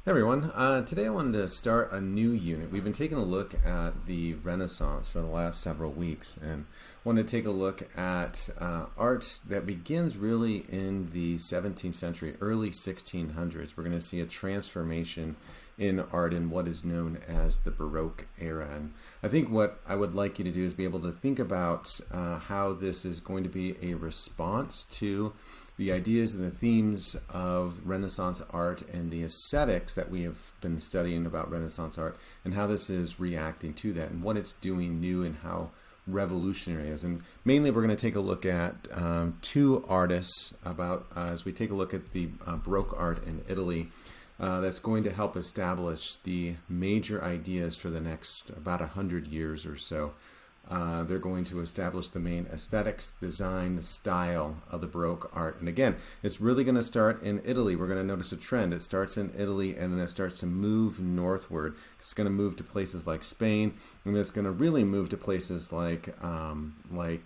Hey everyone, today I wanted to start a new unit. We've been taking a look at the Renaissance for the last several weeks and wanted to take a look at art that begins really in the 17th century, early 1600s. We're going to see a transformation in art in what is known as the Baroque era. And I think what I would like you to do is be able to think about how this is going to be a response to the ideas and the themes of Renaissance art and the aesthetics that we have been studying about Renaissance art, and how this is reacting to that and what it's doing new and how revolutionary it is. And mainly we're going to take a look at two artists as we take a look at the Baroque art in Italy that's going to help establish the major ideas for the next about 100 years or so. They're going to establish the main aesthetics, design, the style of the Baroque art. And again, it's really going to start in Italy. We're going to notice a trend. It starts in Italy and then it starts to move northward. It's going to move to places like Spain, and then it's going to really move to places like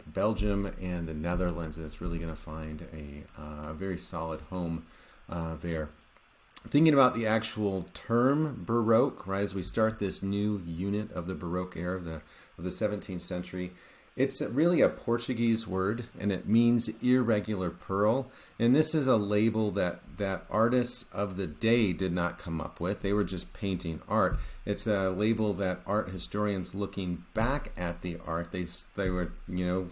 Belgium and the Netherlands. And it's really going to find a very solid home there. Thinking about the actual term Baroque, right, as we start this new unit of the Baroque era of the 17th century, it's really a Portuguese word, and it means irregular pearl. And this is a label that artists of the day did not come up with. They were just painting art. It's a label that art historians looking back at the art, they were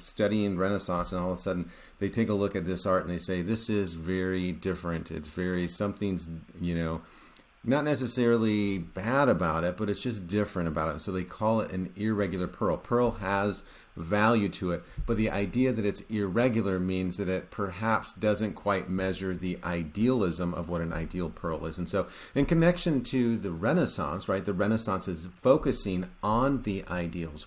studying Renaissance, and all of a sudden they take a look at this art and they say, this is very different. It's something's not necessarily bad about it, but it's just different about it. So they call it an irregular pearl. Pearl has value to it, but the idea that it's irregular means that it perhaps doesn't quite measure the idealism of what an ideal pearl is. And so in connection to the Renaissance, right, the Renaissance is focusing on the ideals.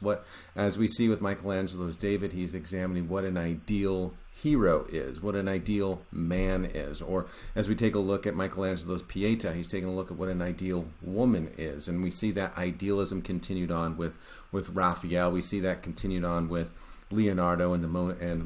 As we see with Michelangelo's David, he's examining what an ideal hero is, what an ideal man is. Or as we take a look at Michelangelo's Pieta, he's taking a look at what an ideal woman is. And we see that idealism continued on with Raphael. We see that continued on with Leonardo and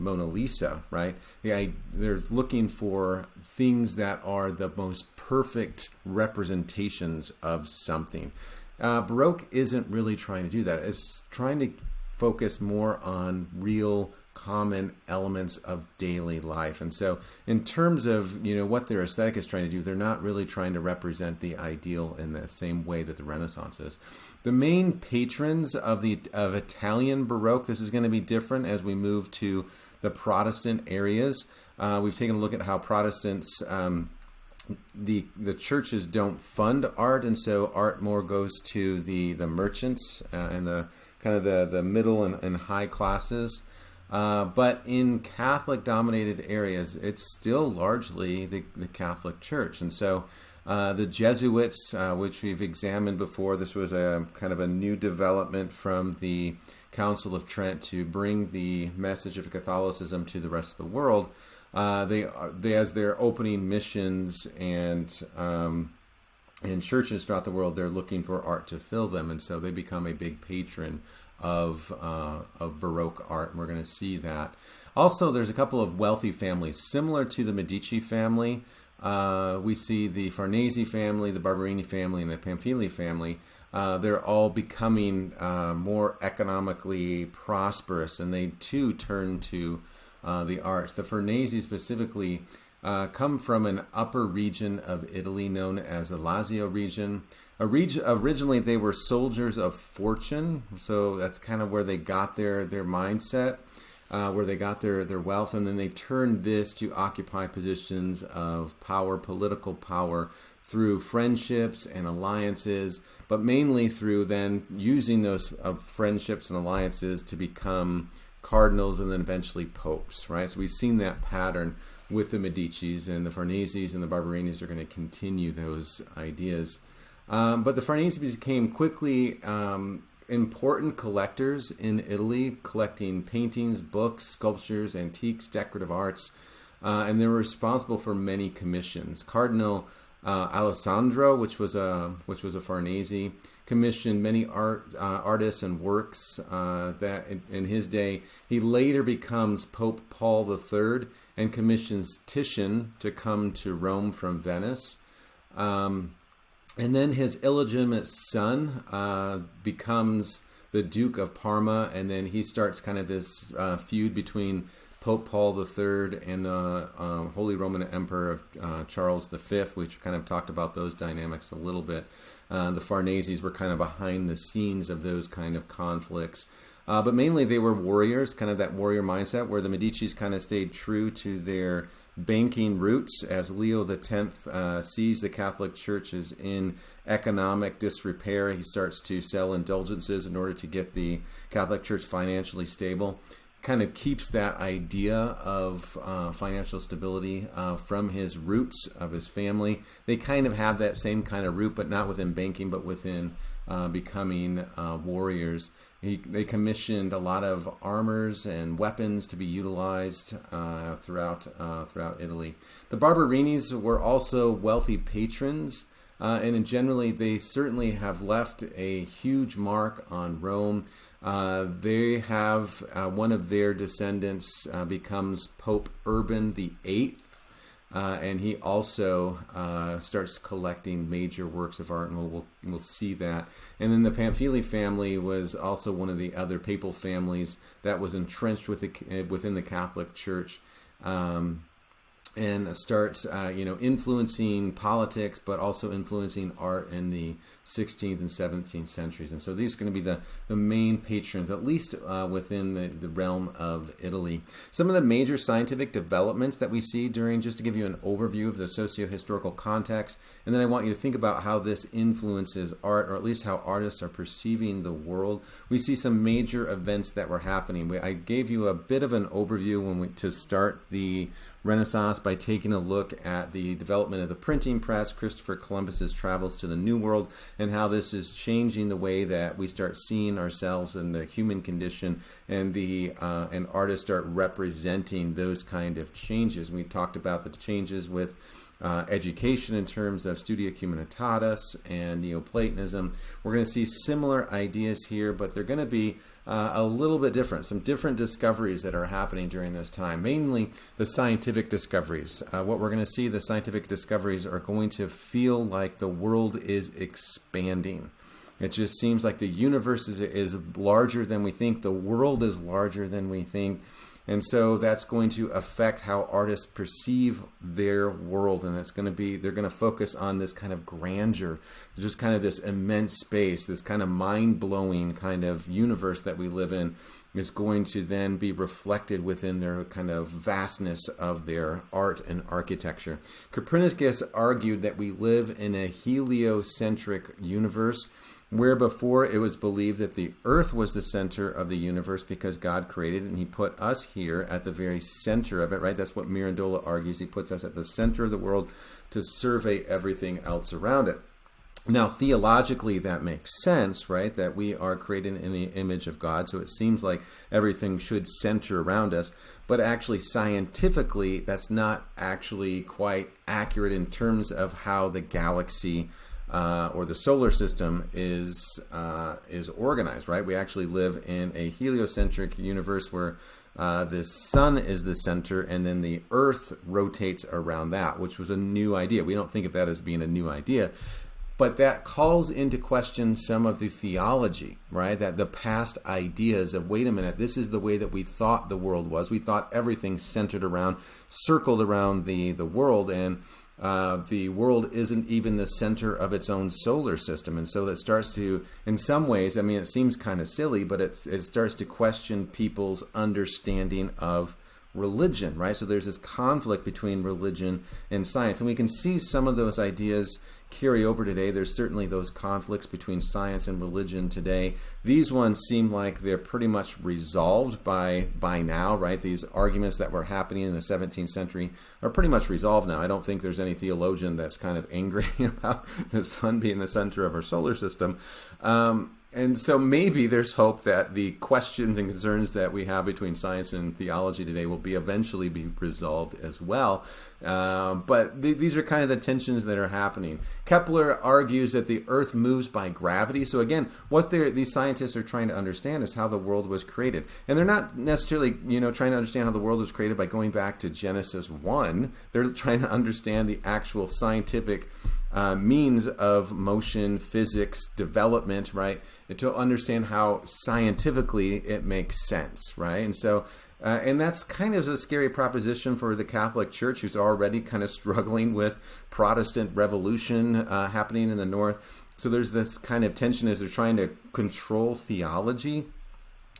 Mona Lisa, right? They're looking for things that are the most perfect representations of something. Baroque isn't really trying to do that. It's trying to focus more on real common elements of daily life. And so in terms of what their aesthetic is trying to do, they're not really trying to represent the ideal in the same way that the Renaissance is. The main patrons of Italian Baroque, this is going to be different as we move to the Protestant areas. We've taken a look at how Protestants, the churches don't fund art, and so art more goes to the merchants and the kind of the middle and high classes. But in Catholic-dominated areas, it's still largely the Catholic Church. And so the Jesuits, which we've examined before, this was a kind of a new development from the Council of Trent to bring the message of Catholicism to the rest of the world. They as they're opening missions and churches throughout the world, they're looking for art to fill them. And so they become a big patron of Baroque art, and we're going to see that. Also, there's a couple of wealthy families similar to the Medici family. We see the Farnese family, the Barberini family, and the Pamphili family. They're all becoming more economically prosperous, and they too turn to the arts. The Farnese specifically come from an upper region of Italy known as the Lazio region. Originally, they were soldiers of fortune, so that's kind of where they got their mindset, where they got their wealth, and then they turned this to occupy positions of power, political power, through friendships and alliances, but mainly through then using those friendships and alliances to become cardinals and then eventually popes, right? So we've seen that pattern with the Medicis, and the Farneses and the Barberinis are going to continue those ideas. But the Farnese became quickly important collectors in Italy, collecting paintings, books, sculptures, antiques, decorative arts, and they were responsible for many commissions. Cardinal Alessandro, which was a Farnese, commissioned many artists and works that in his day. He later becomes Pope Paul III and commissions Titian to come to Rome from Venice. And then his illegitimate son becomes the Duke of Parma, and then he starts kind of this feud between Pope Paul III and the Holy Roman Emperor of Charles V, which kind of talked about those dynamics a little bit. The Farneses were kind of behind the scenes of those kind of conflicts. But mainly they were warriors, kind of that warrior mindset, where the Medicis kind of stayed true to their banking roots, as Leo X sees the Catholic Church is in economic disrepair. He starts to sell indulgences in order to get the Catholic Church financially stable. Kind of keeps that idea of financial stability from his roots of his family. They kind of have that same kind of root, but not within banking, but within becoming warriors. They commissioned a lot of armors and weapons to be utilized throughout Italy. The Barbarinis were also wealthy patrons, and generally they certainly have left a huge mark on Rome. They have one of their descendants becomes Pope Urban VIII. And he also starts collecting major works of art, and we'll see that. And then the Pamphili family was also one of the other papal families that was entrenched within the Catholic Church, and starts influencing politics, but also influencing art in the 16th and 17th centuries. And so these are going to be the main patrons, at least within the realm of Italy. Some of the major scientific developments that we see during, just to give you an overview of the socio-historical context, and then I want you to think about how this influences art, or at least how artists are perceiving the world. We see some major events that were happening. I gave you a bit of an overview to start the Renaissance by taking a look at the development of the printing press, Christopher Columbus's travels to the New World, and how this is changing the way that we start seeing ourselves in the human condition, and and artists start representing those kind of changes. We talked about the changes with education in terms of Studia Humanitatis and Neoplatonism. We're going to see similar ideas here, but they're going to be a little bit different. Some different discoveries that are happening during this time, mainly the scientific discoveries. What we're going to see, the scientific discoveries are going to feel like the world is expanding. It just seems like the universe is larger than we think. The world is larger than we think. And so that's going to affect how artists perceive their world. And they're going to focus on this kind of grandeur, just kind of this immense space, this kind of mind-blowing kind of universe that we live in is going to then be reflected within their kind of vastness of their art and architecture. Copernicus argued that we live in a heliocentric universe, where before it was believed that the earth was the center of the universe because God created it, and he put us here at the very center of it, right? That's what Mirandola argues. He puts us at the center of the world to survey everything else around it. Now, theologically, that makes sense, right? That we are created in the image of God, so it seems like everything should center around us. But actually, scientifically, that's not actually quite accurate in terms of how the galaxy or the solar system is organized, right? We actually live in a heliocentric universe where the sun is the center, and then the earth rotates around that, which was a new idea. We don't think of that as being a new idea, but that calls into question some of the theology, right? That the past ideas of, wait a minute, this is the way that we thought the world was. We thought everything circled around the world, and the world isn't even the center of its own solar system. And so that starts to, in some ways, I mean, it seems kind of silly, but it starts to question people's understanding of religion, right? So there's this conflict between religion and science, and we can see some of those ideas carry over today. There's certainly those conflicts between science and religion today. These ones seem like they're pretty much resolved by now, right? These arguments that were happening in the 17th century are pretty much resolved now. I don't think there's any theologian that's kind of angry about the sun being the center of our solar system. And so maybe there's hope that the questions and concerns that we have between science and theology today will eventually be resolved as well. But these are kind of the tensions that are happening. Kepler argues that the Earth moves by gravity. So again, what these scientists are trying to understand is how the world was created. And they're not necessarily, trying to understand how the world was created by going back to Genesis 1. They're trying to understand the actual scientific means of motion, physics, development, right? And to understand how scientifically it makes sense, right? And so, and that's kind of a scary proposition for the Catholic Church, who's already kind of struggling with Protestant revolution happening in the North. So there's this kind of tension as they're trying to control theology.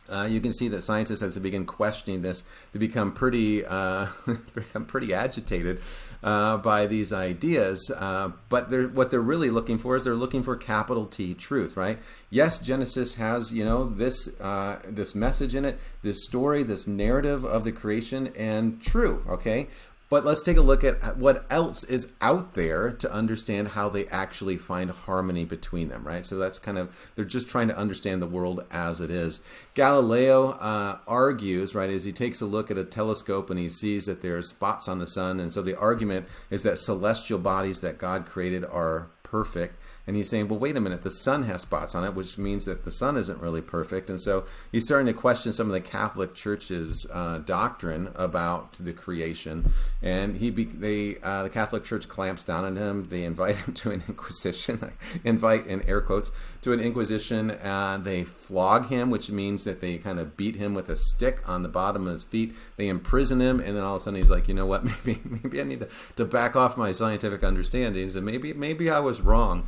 You can see that scientists, as they begin questioning this, they become pretty agitated by these ideas. But what they're really looking for is they're looking for capital T truth, right? Yes, Genesis has this message in it, this story, this narrative of the creation, and true, okay. But let's take a look at what else is out there to understand how they actually find harmony between them, right? So that's kind of, they're just trying to understand the world as it is. Galileo argues, right, as he takes a look at a telescope and he sees that there are spots on the sun. And so the argument is that celestial bodies that God created are perfect. And he's saying, well, wait a minute, the sun has spots on it, which means that the sun isn't really perfect. And so he's starting to question some of the Catholic Church's doctrine about the creation. And the Catholic Church clamps down on him. They invite him to an inquisition, invite in air quotes, to an inquisition. They flog him, which means that they kind of beat him with a stick on the bottom of his feet. They imprison him. And then all of a sudden he's like, you know what, maybe I need to back off my scientific understandings. And maybe I was wrong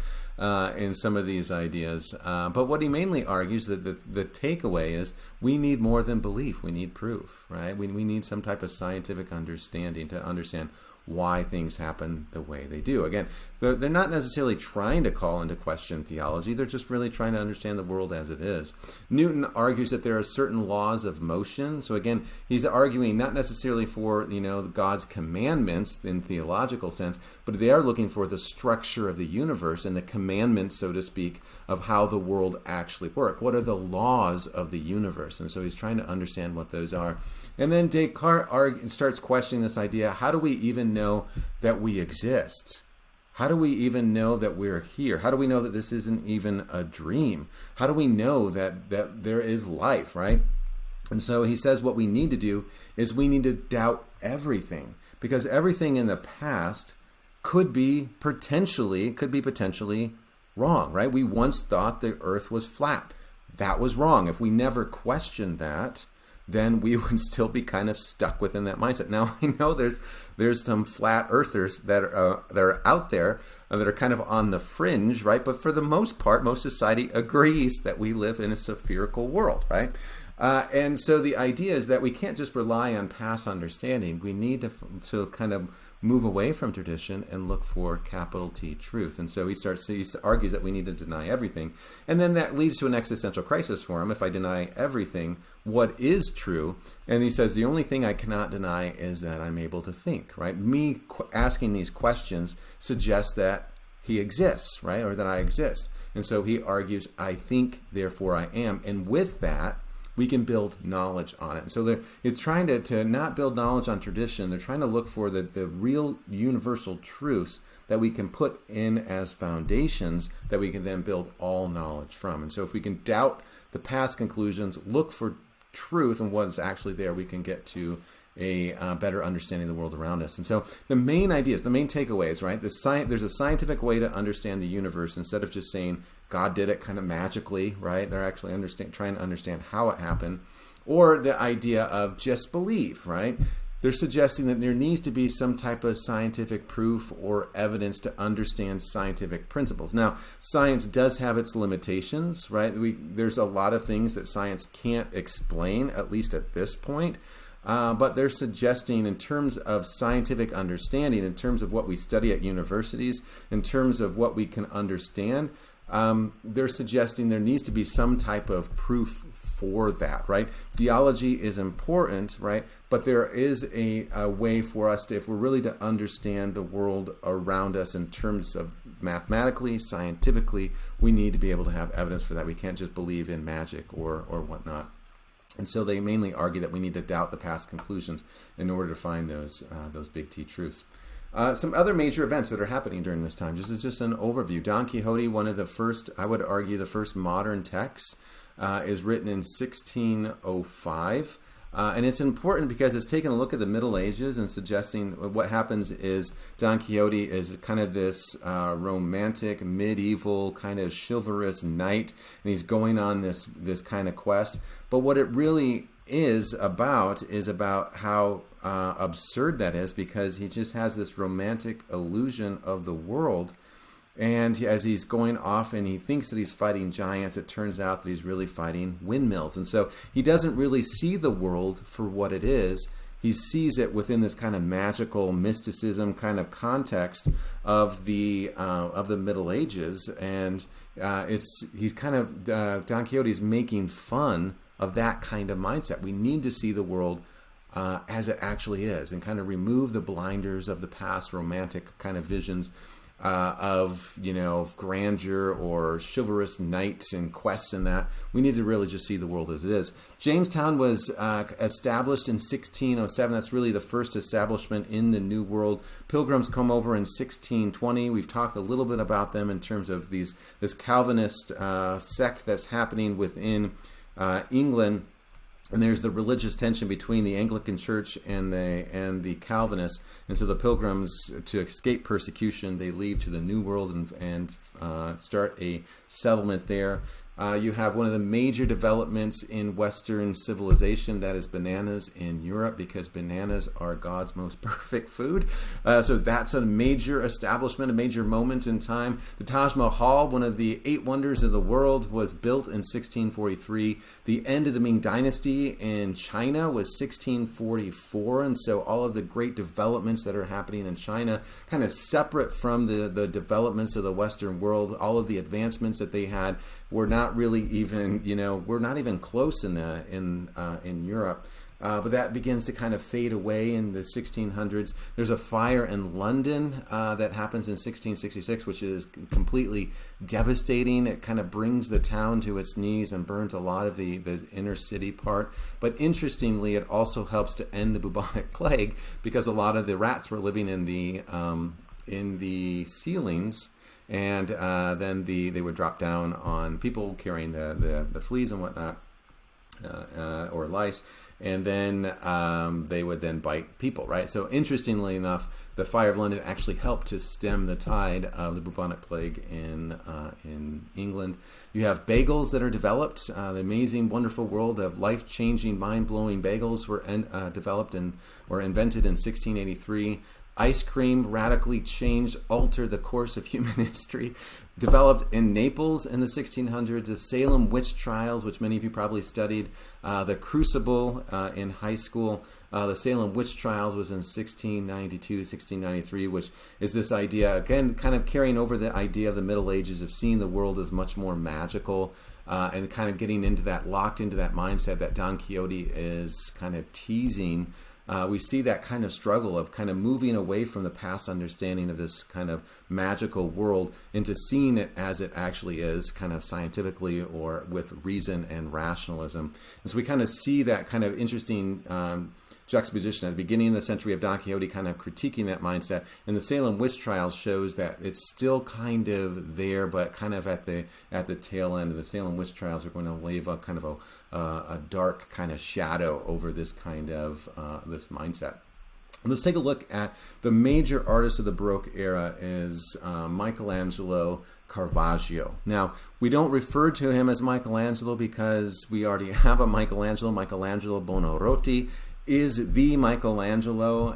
in some of these ideas. But what he mainly argues, that the takeaway is we need more than belief. We need proof, right? We need some type of scientific understanding to understand why things happen the way they do. Again, they're not necessarily trying to call into question theology. They're just really trying to understand the world as it is. Newton argues that there are certain laws of motion. So again, he's arguing not necessarily for, God's commandments in theological sense, but they are looking for the structure of the universe and the commandments, so to speak, of how the world actually work. What are the laws of the universe? And so he's trying to understand what those are. And then Descartes starts questioning this idea: how do we even know that we exist? How do we even know that we're here? How do we know that this isn't even a dream? How do we know that there is life, right? And so he says what we need to do is we need to doubt everything, because everything in the past could be potentially wrong, right? We once thought the earth was flat. That was wrong. If we never questioned that, then we would still be kind of stuck within that mindset. Now, I know there's some flat earthers that are out there that are kind of on the fringe, right? But for the most part, most society agrees that we live in a spherical world, right? And so the idea is that we can't just rely on past understanding. We need to kind of move away from tradition and look for capital T truth. And so he argues that we need to deny everything. And then that leads to an existential crisis for him. If I deny everything, what is true? And he says, the only thing I cannot deny is that I'm able to think, right? Me asking these questions suggests that he exists, right? Or that I exist. And so he argues, I think, therefore I am. And with that, we can build knowledge on it. So they're trying to not build knowledge on tradition. They're trying to look for the real universal truths that we can put in as foundations that we can then build all knowledge from. And so if we can doubt the past conclusions, look for truth and what is actually there, we can get to a better understanding of the world around us. And so the main ideas, the main takeaways, right? There's a scientific way to understand the universe instead of just saying God did it kind of magically, right? They're actually trying to understand how it happened. Or the idea of just believe, right? They're suggesting that there needs to be some type of scientific proof or evidence to understand scientific principles. Now, science does have its limitations, right? There's a lot of things that science can't explain, at least at this point. But they're suggesting, in terms of scientific understanding, in terms of what we study at universities, in terms of what we can understand, they're suggesting there needs to be some type of proof for that, right? Theology is important, right? But there is a way for us to, if we're really to understand the world around us in terms of mathematically, scientifically, we need to be able to have evidence for that. We can't just believe in magic or whatnot. And so they mainly argue that we need to doubt the past conclusions in order to find those big T truths. Some other major events that are happening during this time. This is just an overview. Don Quixote, one of the first, I would argue, the first modern texts, is written in 1605. And it's important because it's taking a look at the Middle Ages and suggesting what happens is Don Quixote is kind of this romantic, medieval, kind of chivalrous knight, and he's going on this kind of quest. But what it really is about how absurd that is, because he just has this romantic illusion of the world. And as he's going off and he thinks that he's fighting giants, it turns out that he's really fighting windmills. And so he doesn't really see the world for what it is. He sees it within this kind of magical mysticism kind of context of the Middle Ages. And he's kind of, Don Quixote is making fun of that kind of mindset. We need to see the world as it actually is and kind of remove the blinders of the past romantic kind of visions of grandeur or chivalrous knights and quests and that. We need to really just see the world as it is. Jamestown was established in 1607. That's really the first establishment in the New World. Pilgrims come over in 1620. We've talked a little bit about them in terms of this Calvinist sect that's happening within England. And there's the religious tension between the Anglican Church and the Calvinists. And so the Pilgrims, to escape persecution, they leave to the New World and start a settlement there. You have one of the major developments in Western civilization, that is bananas in Europe, because bananas are God's most perfect food. So that's a major establishment, a major moment in time. The Taj Mahal, one of the 8 wonders of the world, was built in 1643. The end of the Ming Dynasty in China was 1644. And so all of the great developments that are happening in China, kind of separate from the developments of the Western world, all of the advancements that they had, we're not really even, we're not even close in Europe. But that begins to kind of fade away in the 1600s. There's a fire in London that happens in 1666, which is completely devastating. It kind of brings the town to its knees and burns a lot of the inner city part. But interestingly, it also helps to end the bubonic plague, because a lot of the rats were living in the ceilings. And then they would drop down on people carrying the fleas and whatnot, or lice, and then they would then bite people, right? So interestingly enough, the Fire of London actually helped to stem the tide of the bubonic plague in England. You have bagels that are developed. The amazing, wonderful world of life-changing, mind-blowing bagels were developed or invented in 1683. Ice cream radically changed, altered the course of human history. Developed in Naples in the 1600s, the Salem witch trials, which many of you probably studied, the Crucible in high school. The Salem witch trials was in 1692, 1693, which is this idea, again, kind of carrying over the idea of the Middle Ages of seeing the world as much more magical, and kind of getting locked into that mindset that Don Quixote is kind of teasing. We see that kind of struggle of kind of moving away from the past understanding of this kind of magical world into seeing it as it actually is, kind of scientifically or with reason and rationalism. And so we kind of see that kind of interesting juxtaposition at the beginning of the century of Don Quixote kind of critiquing that mindset. And the Salem witch trials shows that it's still kind of there, but kind of at the tail end of the Salem witch trials are going to leave a kind of a dark kind of shadow over this kind of this mindset. Let's take a look at the major artist of the Baroque era is Michelangelo Caravaggio. Now, we don't refer to him as Michelangelo because we already have a Michelangelo. Michelangelo Buonarroti is the Michelangelo,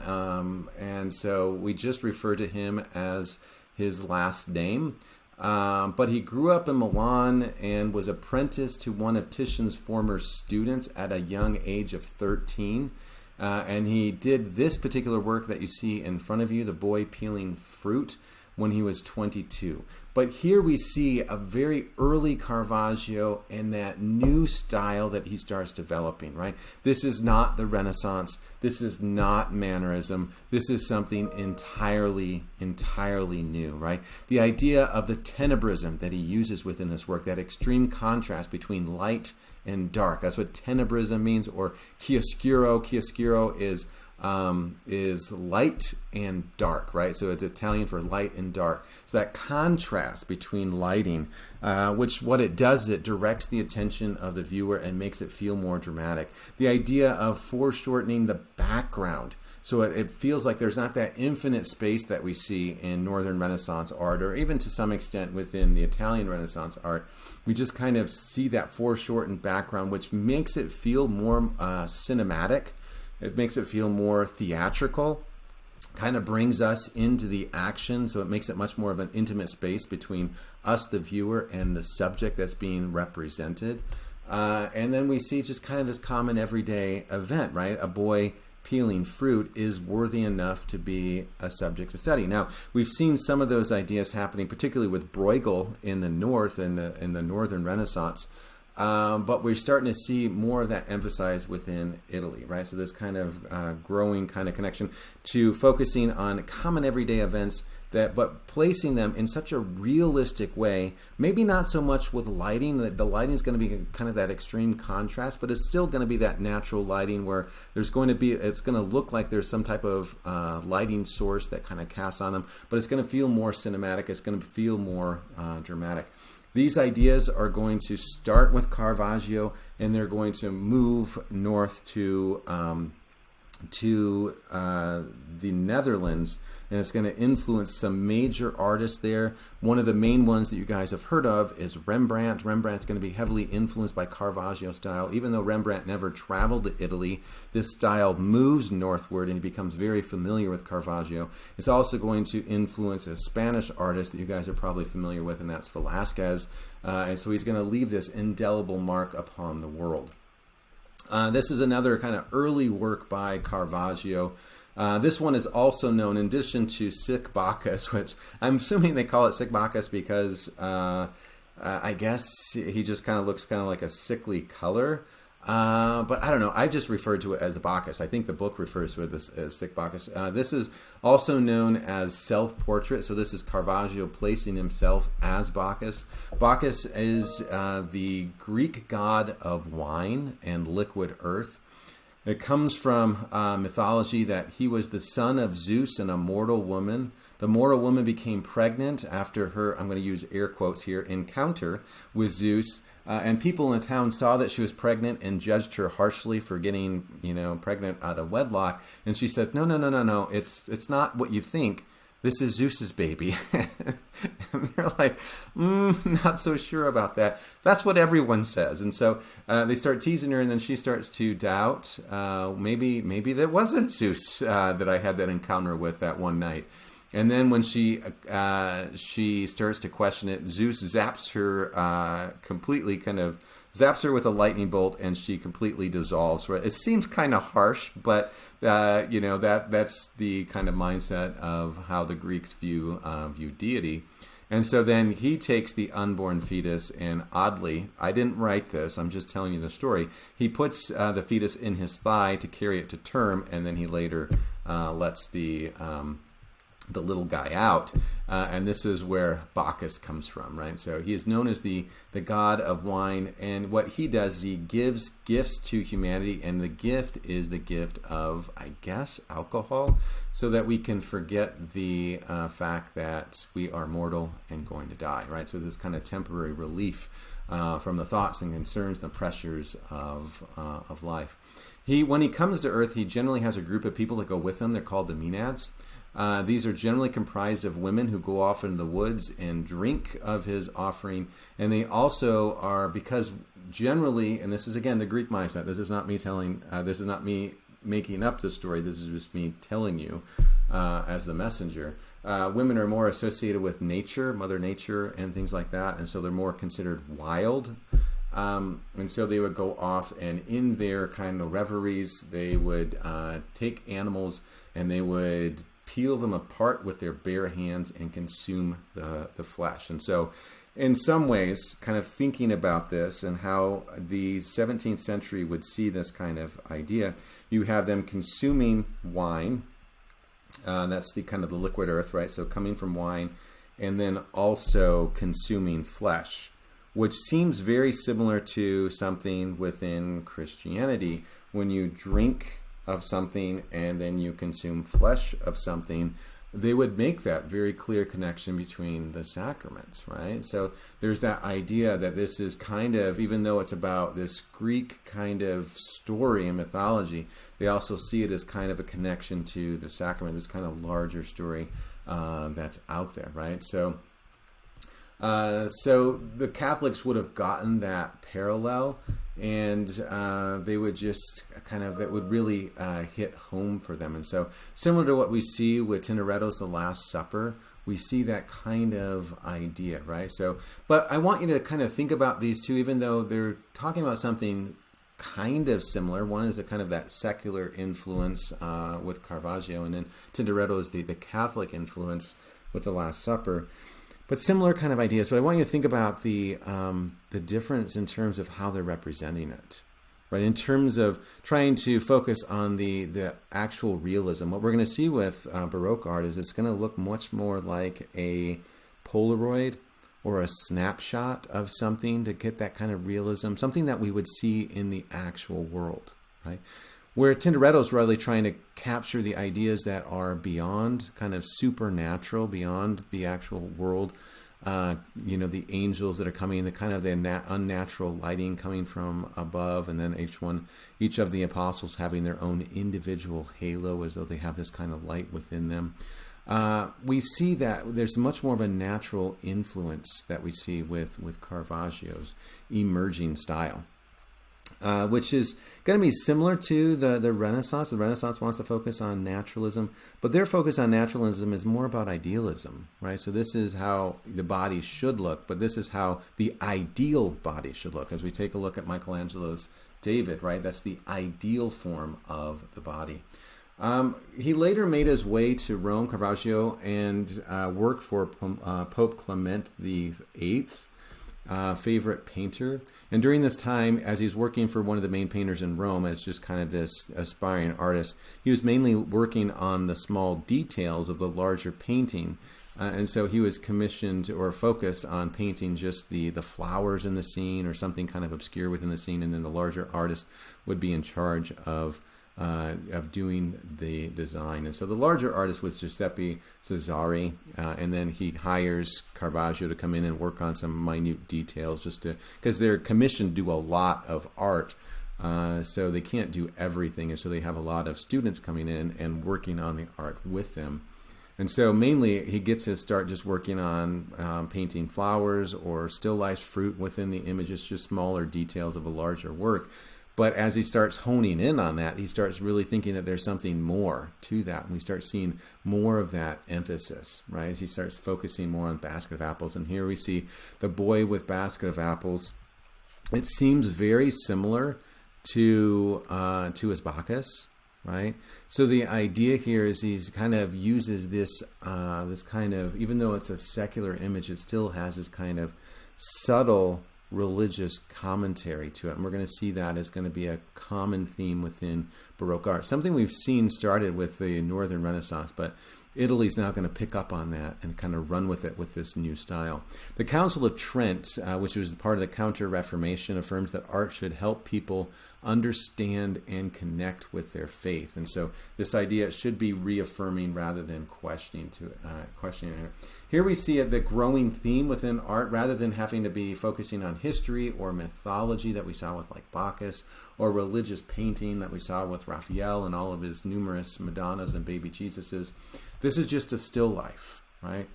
and so we just refer to him as his last name. But he grew up in Milan and was apprenticed to one of Titian's former students at a young age of 13. And he did this particular work that you see in front of you, the boy peeling fruit, when he was 22. But here we see a very early Caravaggio and that new style that he starts developing, right? This is not the Renaissance. This is not mannerism. This is something entirely new, right? The idea of the tenebrism that he uses within this work, that extreme contrast between light and dark. That's what tenebrism means, or chiaroscuro. Chiaroscuro is is light and dark, right? So it's Italian for light and dark. So that contrast between lighting, which what it does is it directs the attention of the viewer and makes it feel more dramatic. The idea of foreshortening the background, so it feels like there's not that infinite space that we see in Northern Renaissance art, or even to some extent within the Italian Renaissance art. We just kind of see that foreshortened background, which makes it feel more cinematic. It makes it feel more theatrical, kind of brings us into the action, so it makes it much more of an intimate space between us, the viewer, and the subject that's being represented. And then we see just kind of this common everyday event, right? A boy peeling fruit is worthy enough to be a subject to study. Now, we've seen some of those ideas happening, particularly with Bruegel in the North, in the Northern Renaissance. But we're starting to see more of that emphasized within Italy, right? So this kind of growing kind of connection to focusing on common everyday events, but placing them in such a realistic way. Maybe not so much with lighting. The lighting is going to be kind of that extreme contrast, but it's still going to be that natural lighting where it's going to look like there's some type of lighting source that kind of casts on them, but it's going to feel more cinematic. It's going to feel more dramatic. These ideas are going to start with Caravaggio, and they're going to move north to the Netherlands, and it's going to influence some major artists there. One of the main ones that you guys have heard of is Rembrandt. Rembrandt's going to be heavily influenced by Caravaggio style. Even though Rembrandt never traveled to Italy, this style moves northward and he becomes very familiar with Caravaggio. It's also going to influence a Spanish artist that you guys are probably familiar with, and that's Velázquez. And so he's going to leave this indelible mark upon the world. This is another kind of early work by Caravaggio. This one is also known, in addition to Sic Bacchus, which I'm assuming they call it Sic Bacchus because I guess he just kind of looks kind of like a sickly color. But I don't know. I just referred to it as the Bacchus. I think the book refers to it as Sic Bacchus. This is also known as self-portrait. So this is Caravaggio placing himself as Bacchus. Bacchus is the Greek god of wine and liquid earth. It comes from mythology that he was the son of Zeus and a mortal woman. The mortal woman became pregnant after her, I'm going to use air quotes here, encounter with Zeus. And people in the town saw that she was pregnant and judged her harshly for getting, pregnant out of wedlock. And she said, no, it's not what you think. This is Zeus's baby. And they're like, not so sure about that. That's what everyone says. And so they start teasing her, and then she starts to doubt, maybe that wasn't Zeus that I had that encounter with that one night. And then when she starts to question it, Zeus zaps her completely, kind of zaps her with a lightning bolt, and she completely dissolves. It seems kind of harsh, but that's the kind of mindset of how the Greeks view deity. And so then he takes the unborn fetus, and oddly, I didn't write this, I'm just telling you the story, he puts the fetus in his thigh to carry it to term, and then he later lets the little guy out, and this is where Bacchus comes from, right? So he is known as the god of wine, and what he does is he gives gifts to humanity, and the gift is the gift of, I guess, alcohol, so that we can forget the fact that we are mortal and going to die, right? So this kind of temporary relief from the thoughts and concerns, the pressures of life. When he comes to Earth, he generally has a group of people that go with him. They're called the Maenads. These are generally comprised of women who go off into the woods and drink of his offering. And they also are, because generally, and this is again the Greek mindset, this is not me making up the story, this is just me telling you as the messenger. Women are more associated with nature, Mother Nature, and things like that. And so they're more considered wild. And so they would go off, and in their kind of reveries, they would take animals and they would peel them apart with their bare hands and consume the flesh. And so in some ways, kind of thinking about this and how the 17th century would see this kind of idea, you have them consuming wine. That's the kind of the liquid earth, right? So coming from wine, and then also consuming flesh, which seems very similar to something within Christianity. When you drink of something and then you consume flesh of something, they would make that very clear connection between the sacraments, right? So there's that idea that this is kind of, even though it's about this Greek kind of story and mythology, they also see it as kind of a connection to the sacrament, this kind of larger story that's out there, right? So the Catholics would have gotten that parallel, and they would just that would really hit home for them. And so similar to what we see with Tintoretto's The Last Supper, we see that kind of idea, right? So, but I want you to kind of think about these two, even though they're talking about something kind of similar. One is a kind of that secular influence with Caravaggio, and then Tintoretto is the Catholic influence with The Last Supper. But similar kind of ideas. But I want you to think about the difference in terms of how they're representing it, right? In terms of trying to focus on the actual realism. What we're going to see with Baroque art is it's going to look much more like a Polaroid or a snapshot of something to get that kind of realism, something that we would see in the actual world, right? Where Tintoretto's really trying to capture the ideas that are beyond, kind of supernatural, beyond the actual world. The angels that are coming, the kind of the unnatural lighting coming from above, and then each of the apostles having their own individual halo, as though they have this kind of light within them. We see that there's much more of a natural influence that we see with Caravaggio's emerging style. Which is going to be similar to the Renaissance. The Renaissance wants to focus on naturalism, but their focus on naturalism is more about idealism, right? So this is how the body should look, but this is how the ideal body should look. As we take a look at Michelangelo's David, right? That's the ideal form of the body. He later made his way to Rome, Caravaggio, and worked for Pope Clement VIII's favorite painter. And during this time, as he's working for one of the main painters in Rome as just kind of this aspiring artist, he was mainly working on the small details of the larger painting. And so he was commissioned or focused on painting just the flowers in the scene or something kind of obscure within the scene. And then the larger artist would be in charge of doing the design. And so the larger artist was Giuseppe Cesari, and then he hires Caravaggio to come in and work on some minute details, just because they're commissioned to do a lot of art, so they can't do everything, and so they have a lot of students coming in and working on the art with them. And so mainly he gets his start just working on painting flowers or still life, fruit within the images, just smaller details of a larger work. But as he starts honing in on that, he starts really thinking that there's something more to that. And we start seeing more of that emphasis, right? As he starts focusing more on basket of apples. And here we see the boy with basket of apples. It seems very similar to his Bacchus, right? So the idea here is he's kind of uses this kind of, even though it's a secular image, it still has this kind of subtle religious commentary to it. And we're going to see that as going to be a common theme within Baroque art. Something we've seen started with the Northern Renaissance, but Italy's now going to pick up on that and kind of run with it with this new style. The Council of Trent, which was part of the Counter-Reformation, affirms that art should help people understand and connect with their faith. And so this idea should be reaffirming rather than questioning it. Here we see the growing theme within art, rather than having to be focusing on history or mythology that we saw with like Bacchus, or religious painting that we saw with Raphael and all of his numerous Madonnas and baby Jesuses. This is just a still life, right?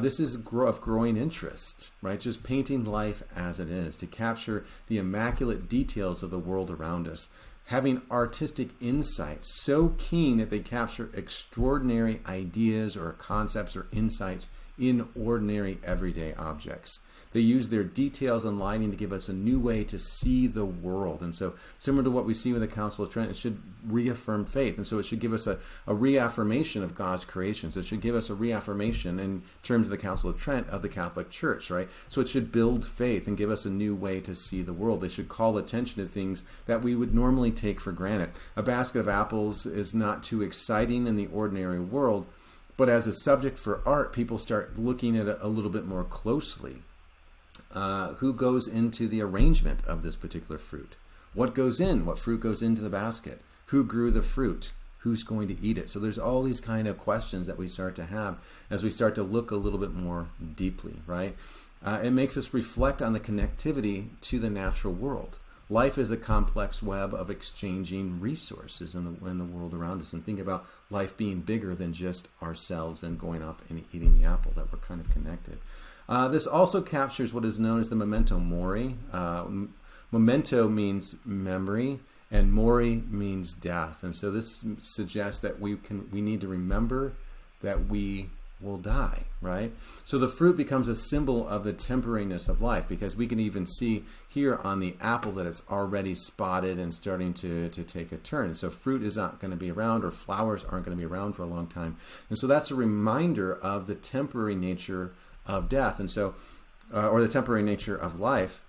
This is of growing interest, right? Just painting life as it is, to capture the immaculate details of the world around us. Having artistic insight so keen that they capture extraordinary ideas or concepts or insights in ordinary everyday objects. They use their details and lighting to give us a new way to see the world. And so similar to what we see with the Council of Trent, it should reaffirm faith. And so it should give us a reaffirmation of God's creations. It should give us a reaffirmation in terms of the Council of Trent of the Catholic Church, right? So it should build faith and give us a new way to see the world. They should call attention to things that we would normally take for granted. A basket of apples is not too exciting in the ordinary world, but as a subject for art, people start looking at it a little bit more closely. Who goes into the arrangement of this particular fruit? What goes in? What fruit goes into the basket? Who grew the fruit? Who's going to eat it? So there's all these kind of questions that we start to have as we start to look a little bit more deeply, right? It makes us reflect on the connectivity to the natural world. Life is a complex web of exchanging resources in the world around us. And think about life being bigger than just ourselves and going up and eating the apple, that we're kind of connected. This also captures what is known as the memento mori. Memento means memory, and mori means death. And so this suggests that we need to remember that we will die, right? So the fruit becomes a symbol of the temporariness of life, because we can even see here on the apple that it's already spotted and starting to take a turn. So fruit is not going to be around, or flowers aren't going to be around for a long time. And so that's a reminder of the temporary nature of death, and so, or the temporary nature of life.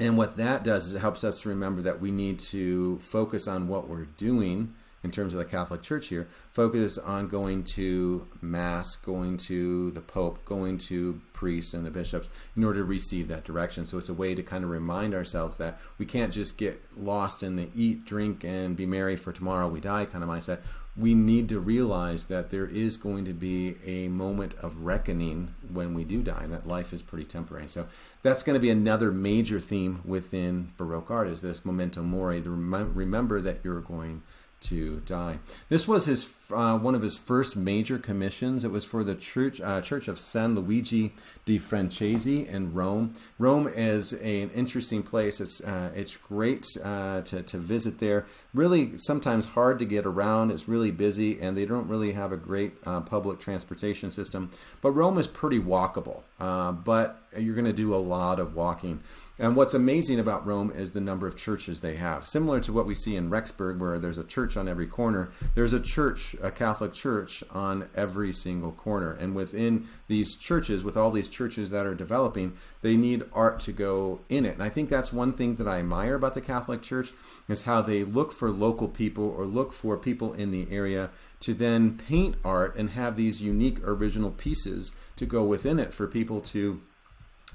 And what that does is it helps us to remember that we need to focus on what we're doing in terms of the Catholic Church here. Focus on going to Mass, going to the Pope, going to priests and the bishops in order to receive that direction. So it's a way to kind of remind ourselves that we can't just get lost in the eat, drink, and be merry for tomorrow we die kind of mindset. We need to realize that there is going to be a moment of reckoning when we do die, and that life is pretty temporary. So that's going to be another major theme within Baroque art, is this memento mori, to remember that you're going to die. This was his one of his first major commissions. It was for the Church of San Luigi di Francesi in Rome. Rome is an interesting place. It's great to visit there. Really, sometimes hard to get around. It's really busy, and they don't really have a great public transportation system. But Rome is pretty walkable. But you're going to do a lot of walking. And what's amazing about Rome is the number of churches they have. Similar to what we see in Rexburg, where there's a church on every corner, there's a church, a Catholic church, on every single corner. And within these churches, with all these churches that are developing, they need art to go in it. And I think that's one thing that I admire about the Catholic Church, is how they look for local people, or look for people in the area, to then paint art and have these unique original pieces to go within it for people to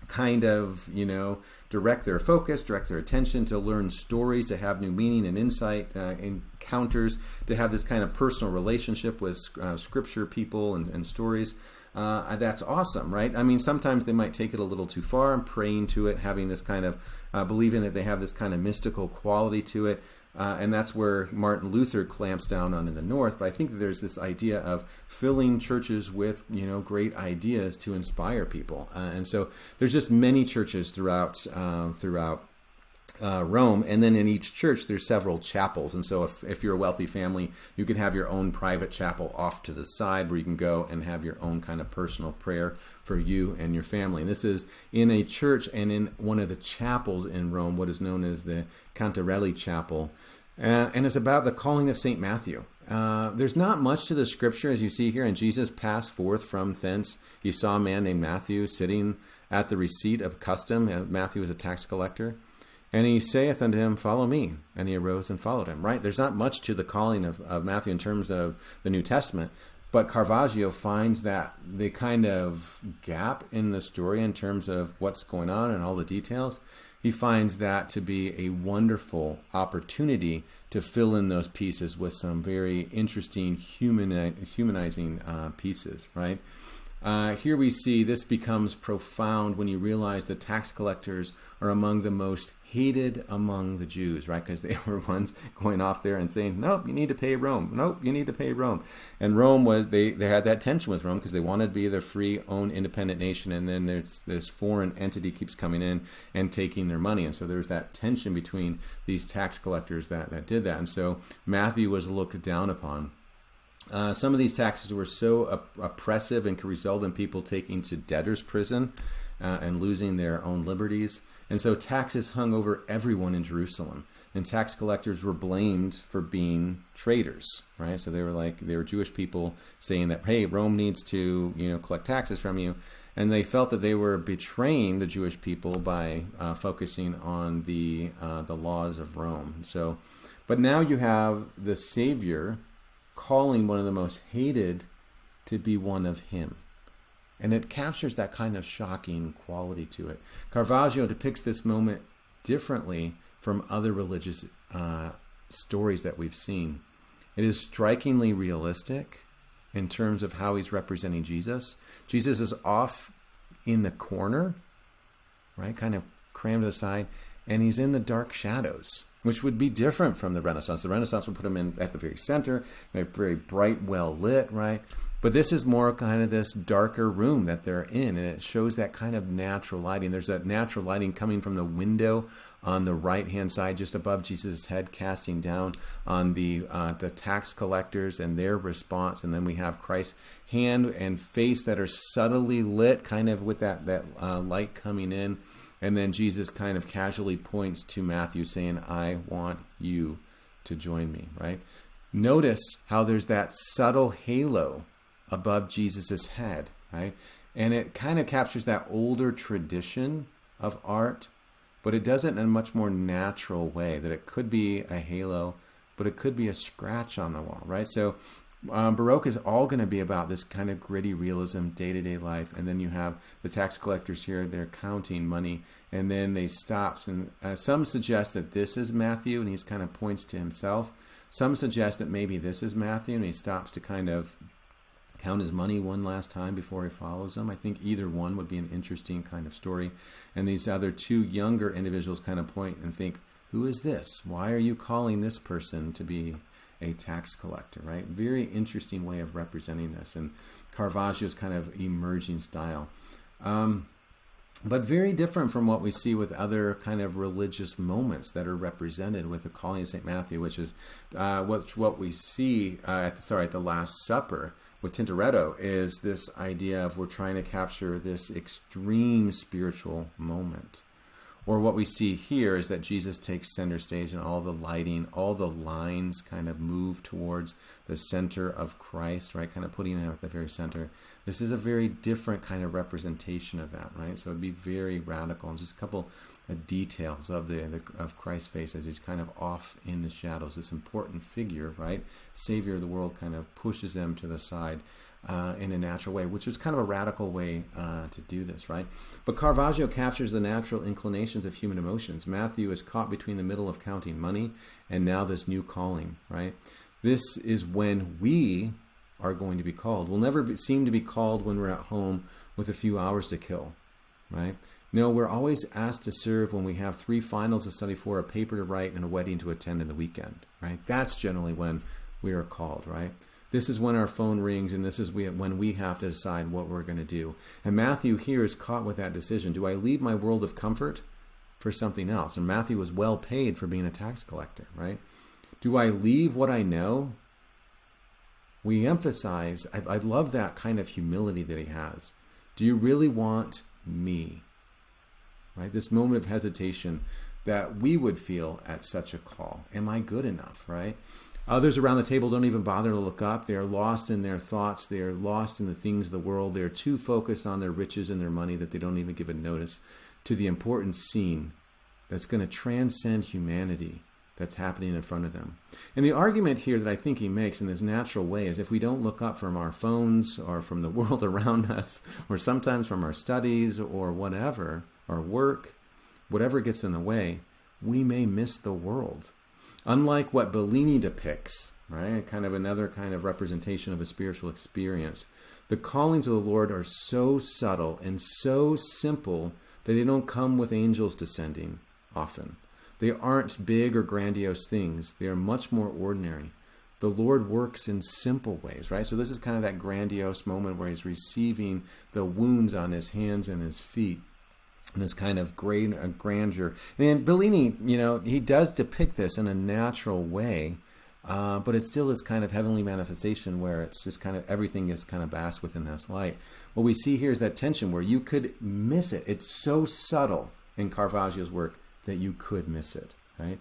kind of, direct their focus, direct their attention, to learn stories, to have new meaning and insight, encounters, to have this kind of personal relationship with scripture people and stories. That's awesome, right? I mean, sometimes they might take it a little too far, and praying to it, having this kind of, believing that they have this kind of mystical quality to it. And that's where Martin Luther clamps down on in the North. But I think that there's this idea of filling churches with, great ideas to inspire people. And so there's just many churches throughout Rome. And then in each church, there's several chapels. And so if you're a wealthy family, you can have your own private chapel off to the side, where you can go and have your own kind of personal prayer for you and your family. And this is in a church and in one of the chapels in Rome, what is known as the Cantarelli Chapel. And it's about the calling of St. Matthew. There's not much to the scripture, as you see here. And Jesus passed forth from thence. He saw a man named Matthew sitting at the receipt of custom. Matthew was a tax collector. And he saith unto him, Follow me. And he arose and followed him. Right? There's not much to the calling of Matthew in terms of the New Testament. But Caravaggio finds that the kind of gap in the story in terms of what's going on and all the details, he finds that to be a wonderful opportunity to fill in those pieces with some very interesting humanizing pieces, right? Here we see this becomes profound when you realize that tax collectors are among the most hated among the Jews, right? Because they were ones going off there and saying, nope, you need to pay Rome. Nope, you need to pay Rome. And Rome was, they had that tension with Rome because they wanted to be their free, own, independent nation. And then there's this foreign entity keeps coming in and taking their money. And so there's that tension between these tax collectors that did that. And so Matthew was looked down upon. Some of these taxes were so oppressive and could result in people taking to debtor's prison and losing their own liberties. And so taxes hung over everyone in Jerusalem, and tax collectors were blamed for being traitors, right? So they were Jewish people saying that, hey, Rome needs to, collect taxes from you. And they felt that they were betraying the Jewish people by focusing on the laws of Rome. So, but now you have the Savior calling one of the most hated to be one of him. And it captures that kind of shocking quality to it. Caravaggio depicts this moment differently from other religious stories that we've seen. It is strikingly realistic in terms of how he's representing Jesus. Jesus is off in the corner, right, kind of crammed aside, and he's in the dark shadows, which would be different from the Renaissance. The Renaissance would put him in at the very center, very bright, well lit, right? But this is more kind of this darker room that they're in, and it shows that kind of natural lighting. There's that natural lighting coming from the window on the right-hand side, just above Jesus' head, casting down on the tax collectors and their response. And then we have Christ's hand and face that are subtly lit, kind of with that light coming in. And then Jesus kind of casually points to Matthew saying, I want you to join me, right? Notice how there's that subtle halo above Jesus's head, right? And it kind of captures that older tradition of art, but it does it in a much more natural way, that it could be a halo, but it could be a scratch on the wall, right? So Baroque is all going to be about this kind of gritty realism, day-to-day life. And then you have the tax collectors here, they're counting money, and then they stop. And some suggest that this is Matthew, and he kind of points to himself. Some suggest that maybe this is Matthew, and he stops to kind of count his money one last time before he follows him. I think either one would be an interesting kind of story. And these other two younger individuals kind of point and think, who is this? Why are you calling this person to be a tax collector, right? Very interesting way of representing this, and Caravaggio's kind of emerging style. But very different from what we see with other kind of religious moments that are represented with the calling of St. Matthew, which is what we see at the Last Supper with Tintoretto, is this idea of we're trying to capture this extreme spiritual moment. Or what we see here is that Jesus takes center stage, and all the lighting, all the lines kind of move towards the center of Christ, right? Kind of putting him at the very center. This is a very different kind of representation of that, right? So it'd be very radical. And just a couple of details of of Christ's face as he's kind of off in the shadows. This important figure, right? Savior of the world, kind of pushes them to the side in a natural way, which was kind of a radical way to do this, right? But Caravaggio captures the natural inclinations of human emotions. Matthew is caught between the middle of counting money and now this new calling, right? This is when we are going to be called. We'll never seem to be called when we're at home with a few hours to kill, right? No, we're always asked to serve when we have 3 finals to study for, a paper to write, and a wedding to attend in the weekend, right? That's generally when we are called, right? This is when our phone rings, and this is when we have to decide what we're going to do. And Matthew here is caught with that decision. Do I leave my world of comfort for something else? And Matthew was well paid for being a tax collector, right? Do I leave what I know? We emphasize, I love that kind of humility that he has. Do you really want me? Right? This moment of hesitation that we would feel at such a call. Am I good enough, right? Others around the table don't even bother to look up. They are lost in their thoughts. They are lost in the things of the world. They are too focused on their riches and their money that they don't even give a notice to the important scene that's going to transcend humanity that's happening in front of them. And the argument here that I think he makes in this natural way is if we don't look up from our phones or from the world around us, or sometimes from our studies or whatever, our work, whatever gets in the way, we may miss the world. Unlike what Bellini depicts, right? Kind of another kind of representation of a spiritual experience. The callings of the Lord are so subtle and so simple that they don't come with angels descending often. They aren't big or grandiose things. They are much more ordinary. The Lord works in simple ways, right? So this is kind of that grandiose moment where he's receiving the wounds on his hands and his feet. And this kind of grandeur. And Bellini, he does depict this in a natural way, but it still is kind of heavenly manifestation where it's just kind of everything is kind of basked within this light. What we see here is that tension where you could miss it. It's so subtle in Caravaggio's work that you could miss it, right?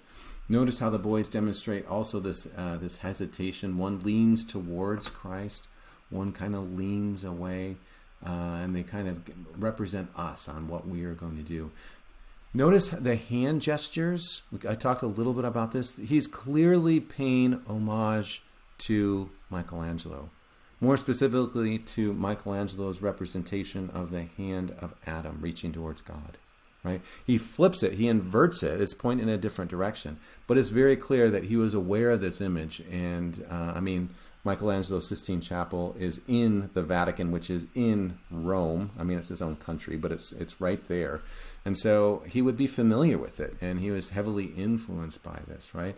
Notice how the boys demonstrate also this hesitation. One leans towards Christ, one kind of leans away. And they kind of represent us on what we are going to do. Notice the hand gestures. I talked a little bit about this. He's clearly paying homage to Michelangelo. More specifically to Michelangelo's representation of the hand of Adam reaching towards God. right? He flips it, he inverts it, it's pointing in a different direction. But it's very clear that he was aware of this image. And Michelangelo's Sistine Chapel is in the Vatican, which is in Rome. I mean, it's his own country, but it's right there. And so he would be familiar with it, and he was heavily influenced by this, right?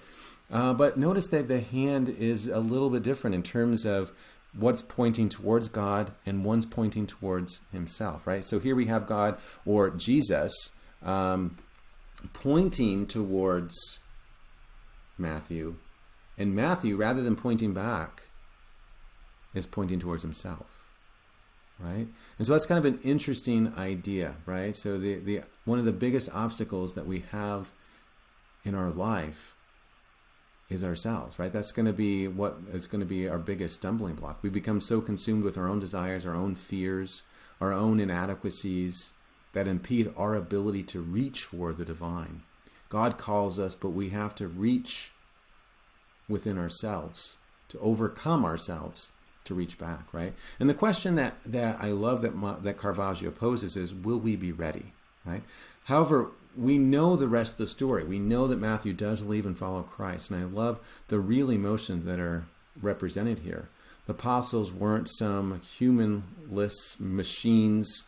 But notice that the hand is a little bit different in terms of what's pointing towards God and one's pointing towards himself, right? So here we have God, or Jesus, pointing towards Matthew, and Matthew, rather than pointing back, is pointing towards himself, right? And so that's kind of an interesting idea, right? So the one of the biggest obstacles that we have in our life is ourselves, right? That's going to be what is going to be our biggest stumbling block. We become so consumed with our own desires, our own fears, our own inadequacies that impede our ability to reach for the divine. God calls us, but we have to reach within ourselves, to overcome ourselves, to reach back, right? And the question that I love that Caravaggio poses is, will we be ready, right? However, we know the rest of the story. We know that Matthew does believe and follow Christ, and I love the real emotions that are represented here. The apostles weren't some humanless machines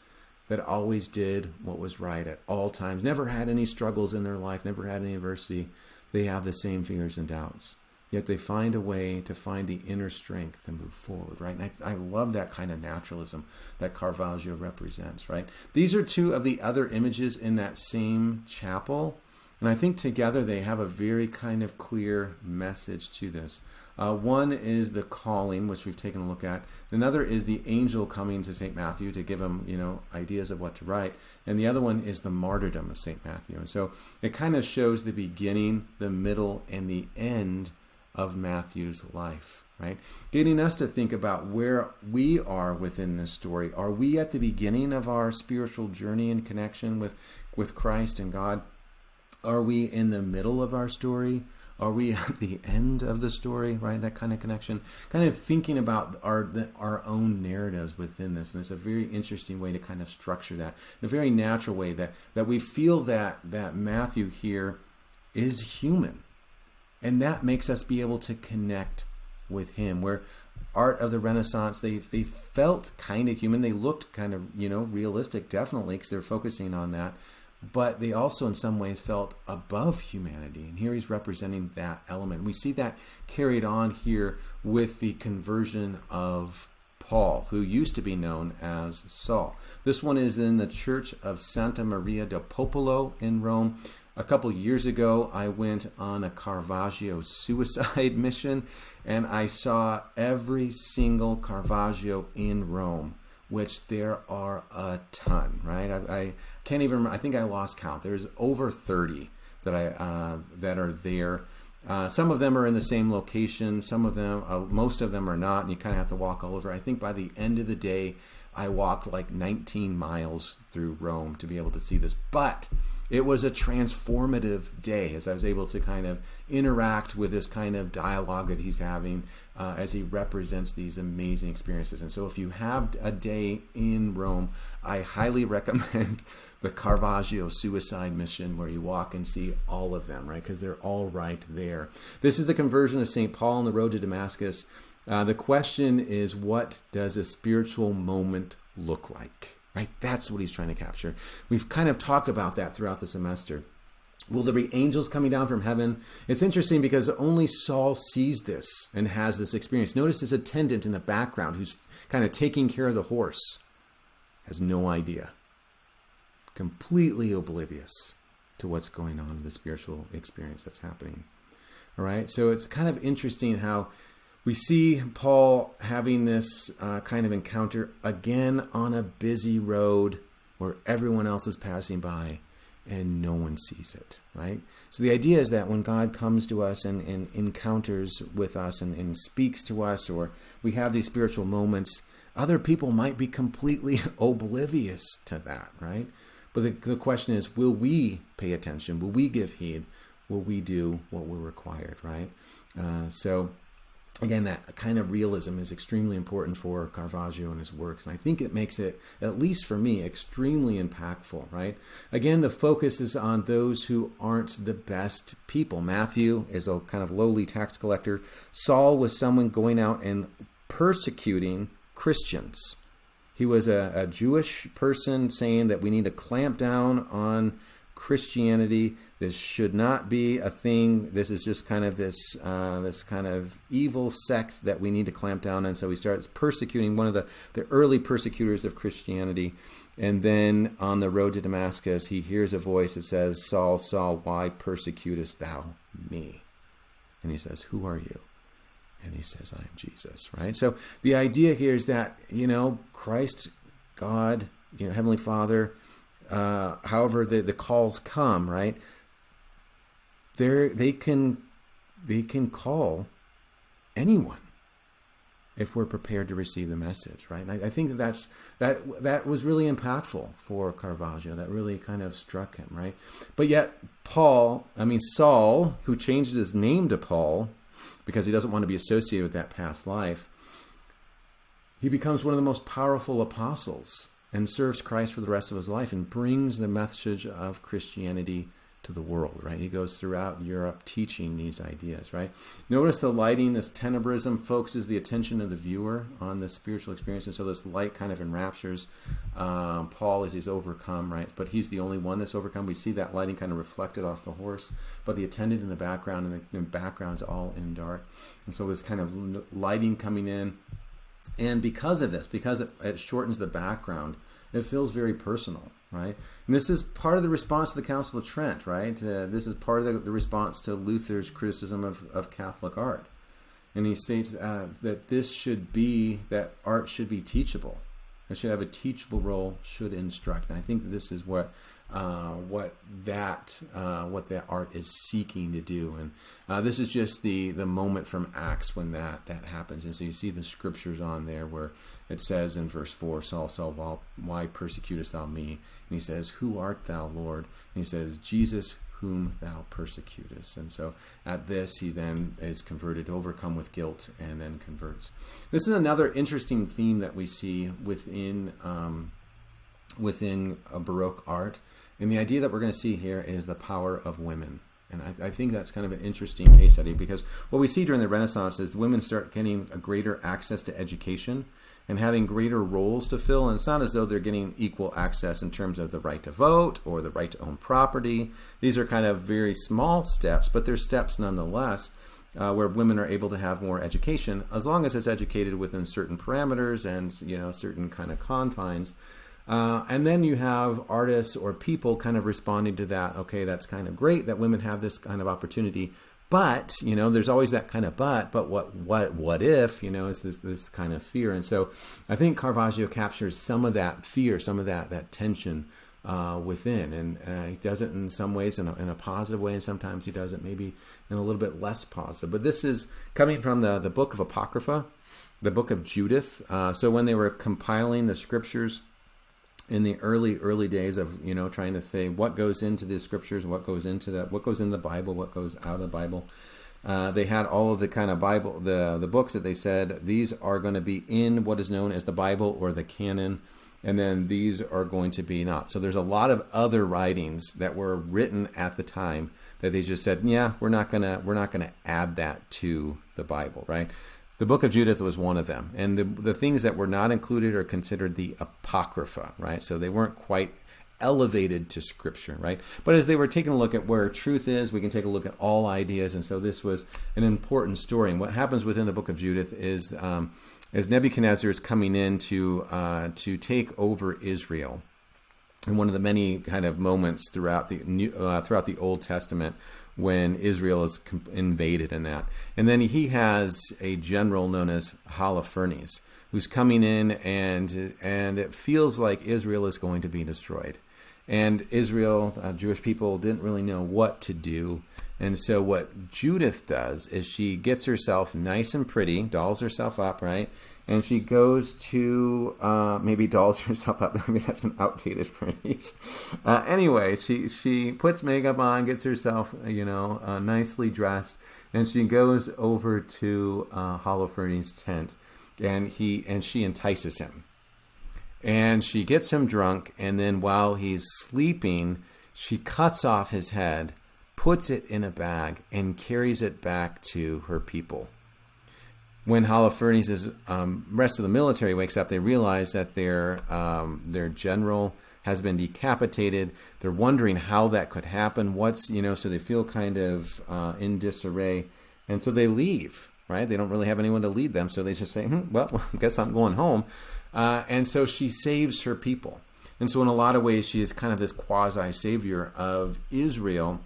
that always did what was right at all times, never had any struggles in their life, never had any adversity. They have the same fears and doubts. Yet they find a way to find the inner strength to move forward, right? And I love that kind of naturalism that Caravaggio represents, right? These are two of the other images in that same chapel. And I think together they have a very kind of clear message to this. One is the calling, which we've taken a look at. Another is the angel coming to St. Matthew to give him, ideas of what to write. And the other one is the martyrdom of St. Matthew. And so it kind of shows the beginning, the middle, and the end of Matthew's life, right? Getting us to think about where we are within this story. Are we at the beginning of our spiritual journey and connection with Christ and God? Are we in the middle of our story? Are we at the end of the story, right? That kind of connection. Kind of thinking about our own narratives within this. And it's a very interesting way to kind of structure that. In a very natural way that we feel that Matthew here is human. And that makes us be able to connect with him. Where art of the Renaissance, they felt kind of human. They looked kind of, realistic, definitely, because they're focusing on that. But they also, in some ways, felt above humanity. And here he's representing that element. We see that carried on here with the conversion of Paul, who used to be known as Saul. This one is in the Church of Santa Maria del Popolo in Rome. A couple years ago, I went on a Caravaggio suicide mission, and I saw every single Caravaggio in Rome, which there are a ton, right? I can't even remember. I think I lost count. There's over 30 that are there. Some of them are in the same location. Some of them, most of them are not, and you kind of have to walk all over. I think by the end of the day, I walked like 19 miles through Rome to be able to see this. But it was a transformative day as I was able to kind of interact with this kind of dialogue that he's having as he represents these amazing experiences. And so if you have a day in Rome, I highly recommend the Caravaggio suicide mission, where you walk and see all of them, right? Because they're all right there. This is the conversion of St. Paul on the road to Damascus. The question is, what does a spiritual moment look like? Right? That's what he's trying to capture. We've kind of talked about that throughout the semester. Will there be angels coming down from heaven? It's interesting because only Saul sees this and has this experience. Notice his attendant in the background who's kind of taking care of the horse has no idea. Completely oblivious to what's going on in the spiritual experience that's happening. All right? So it's kind of interesting how we see Paul having this kind of encounter again on a busy road where everyone else is passing by and no one sees it, right? So the idea is that when God comes to us and encounters with us and speaks to us, or we have these spiritual moments, other people might be completely oblivious to that, right? But the question is, will we pay attention? Will we give heed? Will we do what we're required, right? So again, that kind of realism is extremely important for Caravaggio and his works. And I think it makes it, at least for me, extremely impactful, right? Again, the focus is on those who aren't the best people. Matthew is a kind of lowly tax collector. Saul was someone going out and persecuting Christians. He was a Jewish person saying that we need to clamp down on Christianity. This should not be a thing. This is just kind of this kind of evil sect that we need to clamp down on. So he starts persecuting one of the early persecutors of Christianity. And then on the road to Damascus, he hears a voice that says, "Saul, Saul, why persecutest thou me?" And he says, "Who are you?" And he says, "I am Jesus," right? So the idea here is that, Christ, God, Heavenly Father, however the calls come, right? They can call anyone if we're prepared to receive the message, right? And I think that was really impactful for Caravaggio. That really kind of struck him, right? But yet Saul, who changes his name to Paul because he doesn't want to be associated with that past life, he becomes one of the most powerful apostles and serves Christ for the rest of his life and brings the message of Christianity to the world, right? He goes throughout Europe teaching these ideas, right? Notice the lighting, this tenebrism focuses the attention of the viewer on the spiritual experience. And so this light kind of enraptures Paul as he's overcome, right? But he's the only one that's overcome. We see that lighting kind of reflected off the horse, but the attendant in the background, and the background's all in dark. And so this kind of lighting coming in. And because of this, because it shortens the background, it feels very personal, right? And this is part of the response to the Council of Trent, right? This is part of the response to Luther's criticism of Catholic art. And he states that art should be teachable. It should have a teachable role, should instruct. And I think this is what that art is seeking to do. And this is just the moment from Acts when that happens. And so you see the scriptures on there where it says in verse 4, "Saul, Saul, why persecutest thou me?" And he says, "Who art thou, Lord?" And he says, "Jesus, whom thou persecutest." And so at this, he then is converted, overcome with guilt, and then converts. This is another interesting theme that we see within a Baroque art. And the idea that we're going to see here is the power of women. And I think that's kind of an interesting case study, because what we see during the Renaissance is women start getting a greater access to education and having greater roles to fill. And it's not as though they're getting equal access in terms of the right to vote or the right to own property. These are kind of very small steps, but they're steps nonetheless, where women are able to have more education, as long as it's educated within certain parameters and certain kind of confines. And then you have artists or people kind of responding to that. Okay, that's kind of great that women have this kind of opportunity, but there's always that kind of but what if is this kind of fear. And so I think Caravaggio captures some of that fear, some of that tension within, and he does it in some ways in a positive way, and sometimes he does it maybe in a little bit less positive. But this is coming from the book of Apocrypha, the book of Judith. So when they were compiling the scriptures in the early days of trying to say what goes into the scriptures, what goes in the Bible, what goes out of the Bible, they had all of the kind of Bible, the books that they said these are going to be in what is known as the Bible or the canon, and then these are going to be not. So there's a lot of other writings that were written at the time that they just said, yeah, we're not gonna add that to the Bible, right? The book of Judith was one of them. And the things that were not included are considered the Apocrypha, right? So they weren't quite elevated to Scripture, right? But as they were taking a look at where truth is, we can take a look at all ideas. And so this was an important story. And what happens within the book of Judith is as Nebuchadnezzar is coming in to take over Israel, and one of the many kind of moments throughout the Old Testament when Israel is invaded in that. And then he has a general known as Holofernes who's coming in, and it feels like Israel is going to be destroyed. And Israel, Jewish people, didn't really know what to do. And so what Judith does is she gets herself nice and pretty, dolls herself up, right? And she goes to, maybe dolls herself up. Maybe that's an outdated phrase. Anyway, she puts makeup on, gets herself, nicely dressed, and she goes over to Holofernes' tent, and she entices him. And she gets him drunk, and then while he's sleeping, she cuts off his head, puts it in a bag, and carries it back to her people. When Holofernes' rest of the military wakes up, they realize that their general has been decapitated. They're wondering how that could happen. So they feel kind of in disarray. And so they leave, right? They don't really have anyone to lead them. So they just say, well, I guess I'm going home. And so she saves her people. And so in a lot of ways, she is kind of this quasi-savior of Israel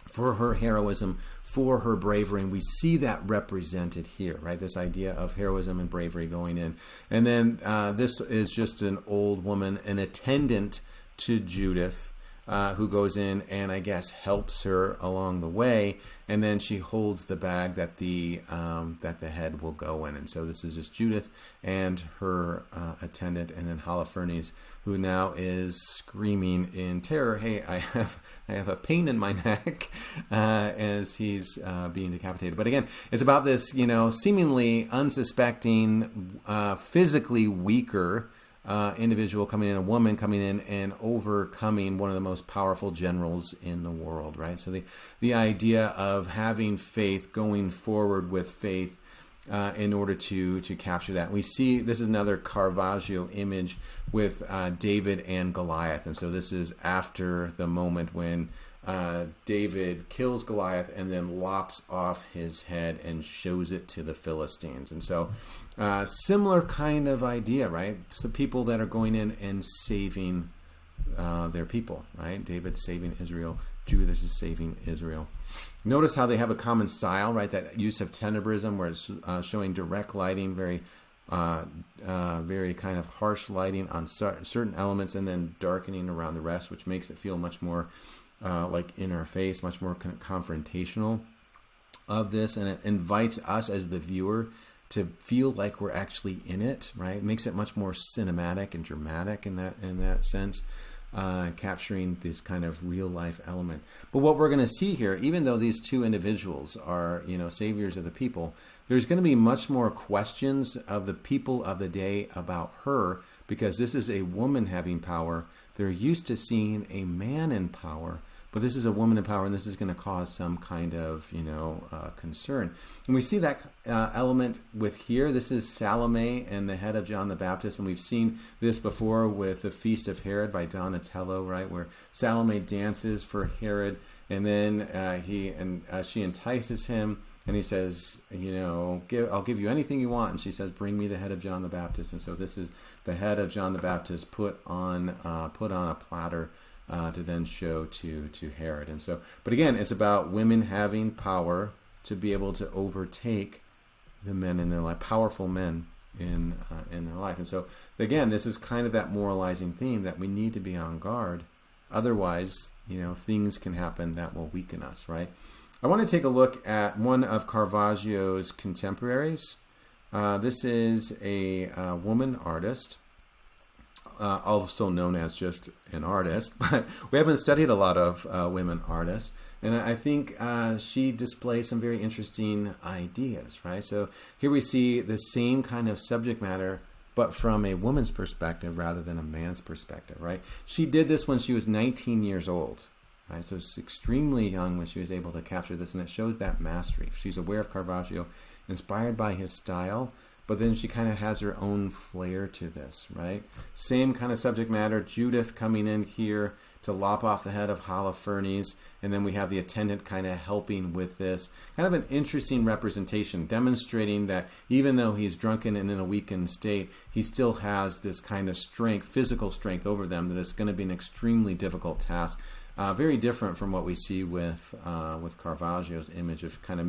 for her heroism, for her bravery. And we see that represented here, right? This idea of heroism and bravery going in. And then this is just an old woman, an attendant to Judith, who goes in and I guess helps her along the way. And then she holds the bag that the head will go in. And so this is just Judith and her attendant, and then Holofernes, who now is screaming in terror, "Hey, I have a pain in my neck," as he's being decapitated. But again, it's about this, seemingly unsuspecting, physically weaker individual coming in, a woman coming in and overcoming one of the most powerful generals in the world, right? So the idea of having faith, going forward with faith, in order to capture that. We see this is another Caravaggio image with David and Goliath. And so this is after the moment when David kills Goliath and then lops off his head and shows it to the Philistines. And so similar kind of idea, right? So people that are going in and saving their people, right? David saving Israel. Judas is saving Israel. Notice how they have a common style, right? That use of tenebrism, where it's showing direct lighting, very kind of harsh lighting on certain elements, and then darkening around the rest, which makes it feel much more like in our face, much more confrontational of this, and it invites us as the viewer to feel like we're actually in it, right? It makes it much more cinematic and dramatic in that sense. Capturing this kind of real life element. But what we're going to see here, even though these two individuals are, saviors of the people, there's going to be much more questions of the people of the day about her, because this is a woman having power. They're used to seeing a man in power, but this is a woman in power, and this is going to cause some kind of, concern. And we see that element with here. This is Salome and the head of John the Baptist, and we've seen this before with the Feast of Herod by Donatello, right, where Salome dances for Herod, and then she entices him, and he says, I'll give you anything you want, and she says, bring me the head of John the Baptist. And so this is the head of John the Baptist put on a platter to then show to Herod. And so, but again, it's about women having power to be able to overtake the men in their life, powerful men in their life. And so, again, this is kind of that moralizing theme that we need to be on guard. Otherwise, things can happen that will weaken us, right? I want to take a look at one of Caravaggio's contemporaries. This is a woman artist, also known as just an artist, but we haven't studied a lot of women artists, and I think she displays some very interesting ideas, right? So here we see the same kind of subject matter, but from a woman's perspective rather than a man's perspective, right? She did this when she was 19 years old, right? So it's extremely young when she was able to capture this, and it shows that mastery. She's aware of Caravaggio, inspired by his style, but then she kind of has her own flair to this, right? Same kind of subject matter. Judith coming in here to lop off the head of Holofernes, and then we have the attendant kind of helping with this. Kind of an interesting representation, demonstrating that even though he's drunken and in a weakened state, he still has this kind of strength, physical strength over them, that it's going to be an extremely difficult task very different from what we see with Caravaggio's image of kind of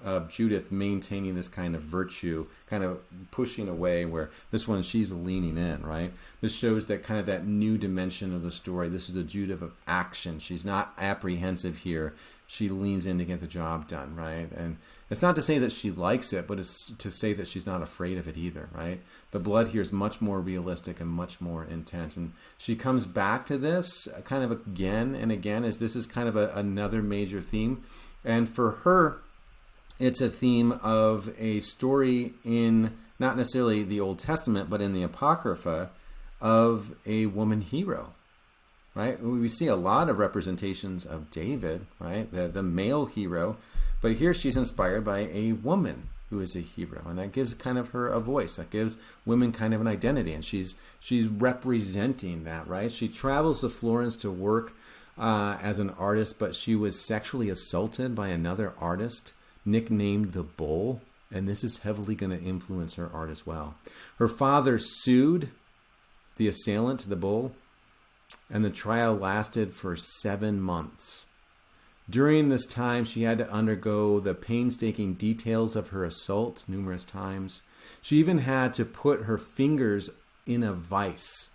of Judith maintaining this kind of virtue, kind of pushing away, where this one she's leaning in, right? This shows that kind of that new dimension of the story. This is a Judith of action. She's not apprehensive here. She leans in to get the job done, right? And it's not to say that she likes it, but it's to say that she's not afraid of it either, right? The blood here is much more realistic and much more intense. And she comes back to this kind of again and again, as this is kind of another major theme. And for her, it's a theme of a story in not necessarily the Old Testament, but in the Apocrypha of a woman hero. Right? We see a lot of representations of David, right? The male hero. But here she's inspired by a woman who is a hero. And that gives kind of her a voice. That gives women kind of an identity. And she's representing that, right? She travels to Florence to work as an artist, but she was sexually assaulted by another artist, nicknamed the Bull. And this is heavily going to influence her art as well. Her father sued the assailant, the Bull, and the trial lasted for 7 months. During this time, she had to undergo the painstaking details of her assault numerous times. She even had to put her fingers in a vice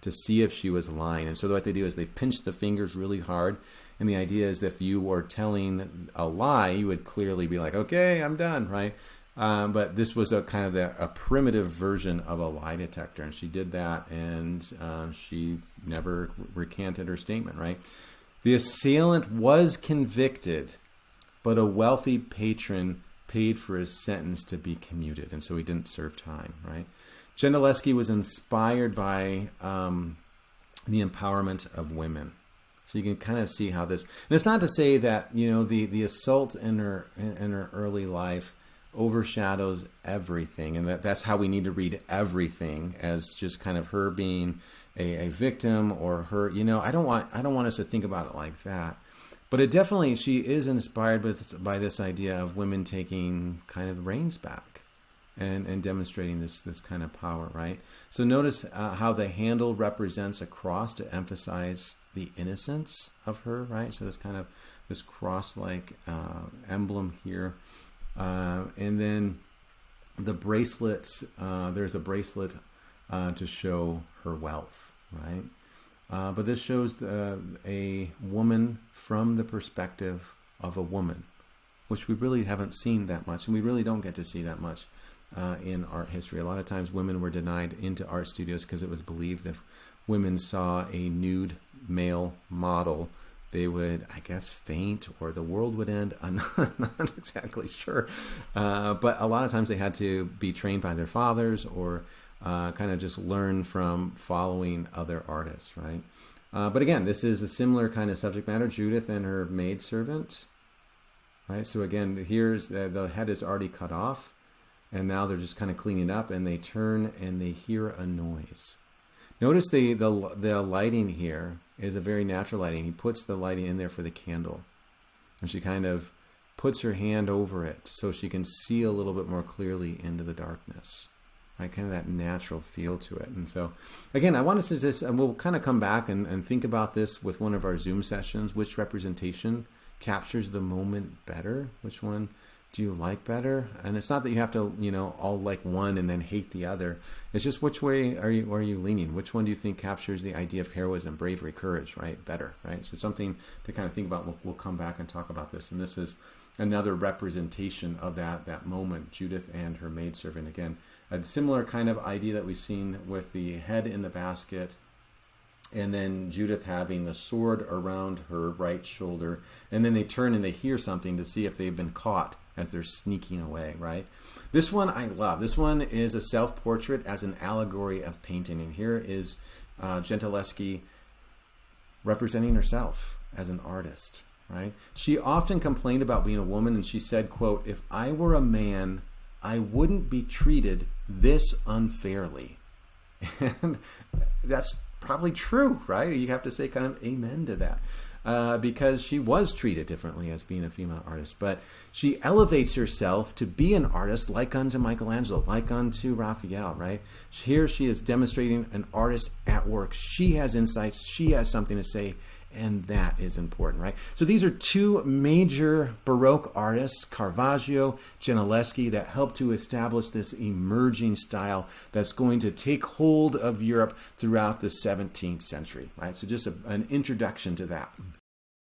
to see if she was lying. And so what they do is they pinch the fingers really hard. And the idea is that if you were telling a lie, you would clearly be like, okay, I'm done, right? But this was a kind of a primitive version of a lie detector. And she did that, and she never recanted her statement, right? The assailant was convicted, but a wealthy patron paid for his sentence to be commuted, and so he didn't serve time, right? Gentileschi was inspired by the empowerment of women. So you can kind of see how this, and it's not to say that, the assault in her early life overshadows everything, and that's how we need to read everything, as just kind of her being a victim, or her, I don't want us to think about it like that. But it definitely, she is inspired by this idea of women taking kind of the reins back and demonstrating this kind of power, right? So notice how the handle represents a cross to emphasize the innocence of her, right? So this cross-like emblem here. And then the bracelets, there's a bracelet to show her wealth, right? But this shows a woman from the perspective of a woman, which we really haven't seen that much, and we really don't get to see that much in art history. A lot of times women were denied into art studios because it was believed if women saw a nude male model, they would, I guess, faint, or the world would end. I'm not exactly sure. But a lot of times they had to be trained by their fathers, or kind of just learn from following other artists, right? But again, this is a similar kind of subject matter, Judith and her maidservant, right? So again, here's the head is already cut off, and now they're just kind of cleaning up, and they turn and they hear a noise. Notice the lighting here is a very natural lighting. He puts the lighting in there for the candle, and she kind of puts her hand over it so she can see a little bit more clearly into the darkness, right? Kind of that natural feel to it. And so, again, I want us to just, and we'll kind of come back and think about this with one of our Zoom sessions. Which representation captures the moment better? Which one do you like better? And it's not that you have to, all like one and then hate the other. It's just which way are you leaning? Which one do you think captures the idea of heroism, bravery, courage, right? Better, right? So something to kind of think about. We'll come back and talk about this. And this is another representation of that moment, Judith and her maidservant. Again, a similar kind of idea that we've seen with the head in the basket, and then Judith having the sword around her right shoulder, and then they turn and they hear something to see if they've been caught as they're sneaking away, right? This one I love. This one is a self-portrait as an allegory of painting, and here is Gentileschi representing herself as an artist, right? She often complained about being a woman, and she said, quote, "If I were a man, I wouldn't be treated this unfairly." And that's probably true, right? You have to say kind of amen to that. because she was treated differently as being a female artist. But she elevates herself to be an artist like unto Michelangelo, like unto Raphael, right? Here she is demonstrating an artist at work. She has insights. She has something to say. And that is important, right? So these are two major Baroque artists, Caravaggio, Gentileschi, that helped to establish this emerging style that's going to take hold of Europe throughout the 17th century, right? So just an introduction to that.